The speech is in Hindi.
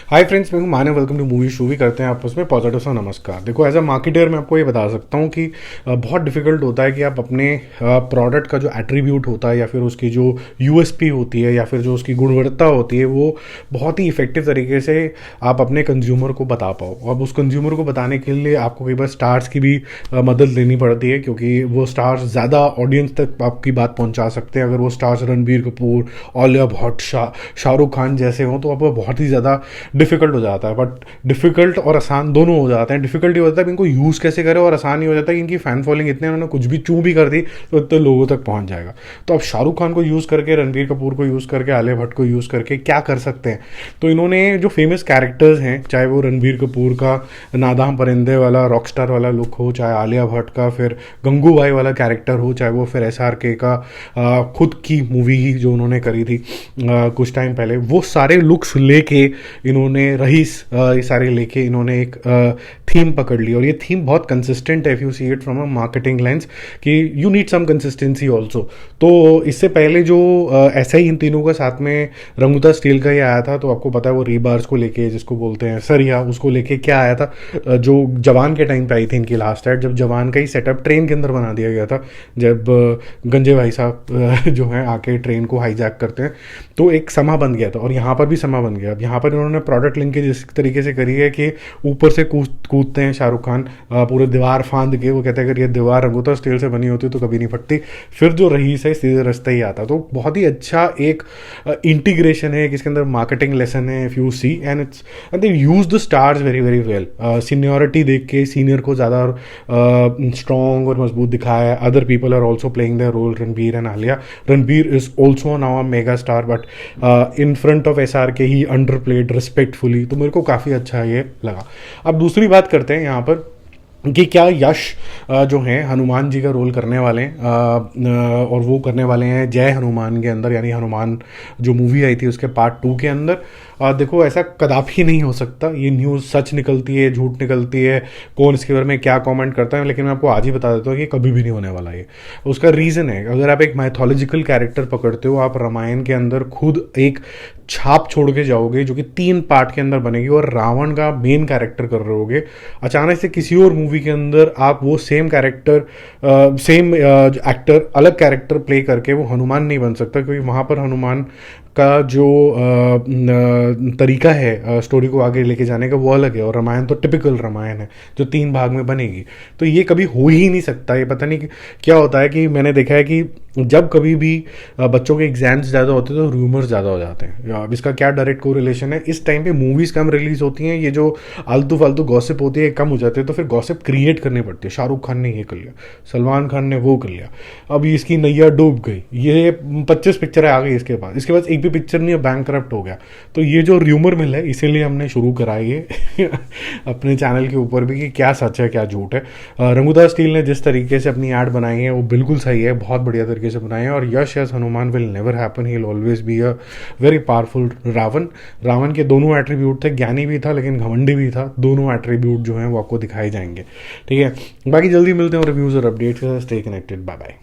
हाय फ्रेंड्स, मैं हूं Manav. Welcome to movie show. भी करते हैं आपस में पॉजिटिव सा नमस्कार। देखो, एज अ मार्केटर मैं आपको ये बता सकता हूं कि बहुत डिफिकल्ट होता है कि आप अपने प्रोडक्ट का जो एट्रीब्यूट होता है या फिर उसकी जो यूएसपी होती है या फिर जो उसकी गुणवत्ता होती है वो बहुत ही इफेक्टिव तरीके से आप अपने कंज्यूमर को बता पाओ। अब उस कंज्यूमर को बताने के लिए आपको कई बार स्टार्स की भी मदद लेनी पड़ती है, क्योंकि वो स्टार्स ज़्यादा ऑडियंस तक आपकी बात पहुंचा सकते हैं। अगर वो स्टार्स रणबीर कपूर, आलिया भट्ट, शाहरुख खान जैसे हों तो आप बहुत ही ज़्यादा डिफिकल्ट हो जाता है। बट डिफिकल्ट और आसान दोनों हो जाते हैं। डिफिकल्ट ये होता है कि इनको यूज़ कैसे करें, और आसान ये हो जाता है कि इनकी फैन फॉलोइंग इतने, उन्होंने कुछ भी चूं भी कर दी तो इतने लोगों तक पहुंच जाएगा। तो अब शाहरुख खान को यूज़ करके, रणबीर कपूर को यूज़ करके, आलिया भट्ट को यूज़ करके क्या कर सकते हैं? तो इन्होंने जो फेमस कैरेक्टर्स हैं, चाहे वो रणबीर कपूर का नादाम परिंदे वाला रॉकस्टार वाला लुक हो, चाहे आलिया भट्ट का फिर गंगू भाई वाला कैरेक्टर हो, चाहे वो फिर SRK का खुद की मूवी ही जो उन्होंने करी थी कुछ टाइम पहले, वो सारे लुक्स लेके इन्होंने रईस ये सारे लेके इन्होंने एक थीम पकड़ ली। और ये थीम बहुत कंसिस्टेंट है if you see it from a marketing lens, कि you need some consistency also. तो इससे पहले जो ऐसा ही इन तीनों का साथ में रंगूता स्टील का ही आया था, तो आपको पता है वो रीबार्स को लेके, जिसको बोलते हैं सरिया, उसको लेके क्या आया था, जो जवान के टाइम पे आई थी इनकी लास्ट एड, जब जवान का ही सेटअप ट्रेन के अंदर बना दिया गया था, जब गंजे भाई साहब जो हैं आके ट्रेन को हाईजैक करते हैं, तो एक समा बन गया था। और यहाँ पर भी समा बन गया। अब यहाँ पर इन्होंने प्रोडक्ट लिंकेज इस तरीके से करी है कि ऊपर से कूदते हैं शाहरुख खान पूरे दीवार फांद के, वो कहते हैं अगर ये दीवार रंगूता स्टील से बनी होती तो कभी नहीं फटती, फिर जो रईस है सीधे रास्ते ही आता। तो बहुत ही अच्छा एक इंटीग्रेशन है, इसके अंदर मार्केटिंग लेसन है if you see, and it's and they use the stars very very well. Seniority देख के सीनियर को ज़्यादा स्ट्रॉन्ग और मजबूत दिखाया है। Other people are also playing their role, Ranbir and Alia. Ranbir is also now a mega star, but in front of SRK he underplayed respectfully. तो मेरे को काफ़ी अच्छा ये लगा। अब दूसरी बात करते हैं यहाँ पर कि क्या यश जो हैं हनुमान जी का रोल करने वाले हैं, और वो करने वाले हैं जय हनुमान के अंदर, यानी हनुमान जो मूवी आई थी उसके पार्ट 2 के अंदर। देखो, ऐसा कदापि नहीं हो सकता। ये न्यूज़ सच निकलती है, झूठ निकलती है, कौन इसके बारे में क्या कमेंट करता है, लेकिन मैं आपको आज ही बता देता हूँ कि कभी भी नहीं होने वाला ये। उसका रीज़न है, अगर आप एक माइथोलॉजिकल कैरेक्टर पकड़ते हो, आप रामायण के अंदर खुद एक छाप छोड़ के जाओगे जो कि 3 पार्ट के अंदर बनेगी, और रावण का मेन कैरेक्टर कर रहे होगे, अचानक से किसी और मूवी के अंदर आप वो सेम कैरेक्टर सेम एक्टर अलग कैरेक्टर प्ले करके वो हनुमान नहीं बन सकता, क्योंकि वहाँ पर हनुमान का जो तरीका है स्टोरी को आगे लेके जाने का वो अलग है, और रामायण तो टिपिकल रामायण है जो 3 भाग में बनेगी। तो ये कभी हो ही नहीं सकता। ये पता नहीं क्या होता है कि मैंने देखा है कि जब कभी भी बच्चों के एग्जाम्स ज़्यादा होते हैं तो रूमर्स ज़्यादा हो जाते हैं। अब इसका क्या डायरेक्ट कोरिलेशन है, इस टाइम पे मूवीज़ कम रिलीज होती हैं, ये जो आलतू फालतू गॉसिप होती है कम हो जाती है, तो फिर गॉसिप क्रिएट करनी पड़ती है। शाहरुख खान ने ये कर लिया, सलमान खान ने वो कर लिया, अब इसकी नैया डूब गई, ये 25 पिक्चरें आ गई इसके पास एक भी पिक्चर नहीं, बैंकरप्ट हो गया। तो ये जो र्यूमर मिल है, इसीलिए हमने शुरू कराई है अपने चैनल के ऊपर भी, कि क्या सच है क्या झूठ है। रंगूता स्टील ने जिस तरीके से अपनी ऐड बनाई है वो बिल्कुल सही है, बहुत बढ़िया तरीके से बनाए हैं। और Yash as Hanuman will never happen, he will always be a very powerful Ravan के दोनों एट्रीब्यूट थे, ज्ञानी भी था लेकिन घमंडी भी था। दोनों एट्रीब्यूट जो हैं वो आपको दिखाए जाएंगे। ठीक है, बाकी जल्दी मिलते हैं रिव्यूज और अपडेट्स के साथ। Stay connected, bye bye.